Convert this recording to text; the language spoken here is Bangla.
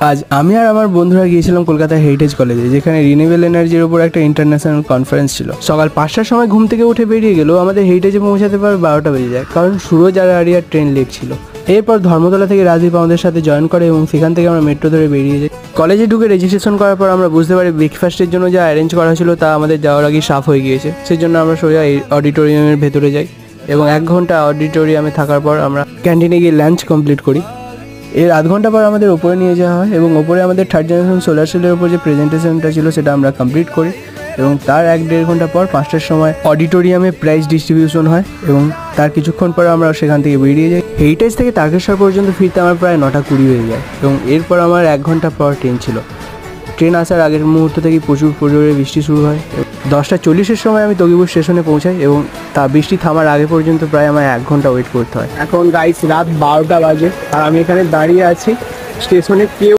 আজ আমি আর আমার বন্ধুরা গিয়েছিলাম কলকাতা হেরিটেজ কলেজে, যেখানে রিনিউয়েবল এনার্জির উপর একটা ইন্টারন্যাশনাল কনফারেন্স ছিল। সকাল 5টার সময় ঘুম থেকে উঠে বেরিয়ে গেলেও আমাদের হেরিটেজে পৌঁছাতে পারে 12টা বেজে যায়, কারণ সুরজ আর আরিয়ার ট্রেন লেট ছিল। এরপর ধর্মতলা থেকে রাজদীপ আমাদের সাথে জয়েন করে এবং সেখান থেকে আমরা মেট্রো ধরে বেরিয়ে যাই। কলেজে ঢুকে রেজিস্ট্রেশন করার পর আমরা বুঝতে পারি ব্রেকফাস্টের জন্য যা অ্যারেঞ্জ করা ছিল তা আমাদের যাওয়ার আগেই সাফ হয়ে গিয়েছে। সেই জন্য আমরা সোজা এই অডিটোরিয়ামের ভেতরে যাই এবং 1 ঘন্টা অডিটোরিয়ামে থাকার পর আমরা ক্যান্টিনে গিয়ে লাঞ্চ কমপ্লিট করি। এর আধ ঘন্টা পর আমাদের ওপরে নিয়ে যাওয়া হয় এবং ওপরে আমাদের 3rd জেনারেশন সোলার সেলের উপর যে প্রেজেন্টেশনটা ছিল সেটা আমরা কমপ্লিট করি এবং তার 1-1.5 ঘন্টা পর 5টার সময় অডিটোরিয়ামে প্রাইজ ডিস্ট্রিবিউশন হয় এবং তার কিছুক্ষণ পর আমরা সেখান থেকে বেরিয়ে যাই। হেরিটেজ থেকে তারকেশ্বর পর্যন্ত ফিরতে আমার প্রায় 9:20 হয়ে যায় এবং এরপর আমার 1 ঘন্টা পর ট্রেন ছিল। ট্রেন আসার আগের মুহূর্ত থেকেই প্রচুর পরিমাণে বৃষ্টি শুরু হয়। 10:40-এর সময় আমি তগিপুর স্টেশনে পৌঁছাই এবং তা বৃষ্টি থামার আগে পর্যন্ত প্রায় আমার 1 ঘন্টা ওয়েট করতে হয়। এখন গাইস রাত 12টা বাজে আর আমি এখানে দাঁড়িয়ে আছি স্টেশনে। কেউ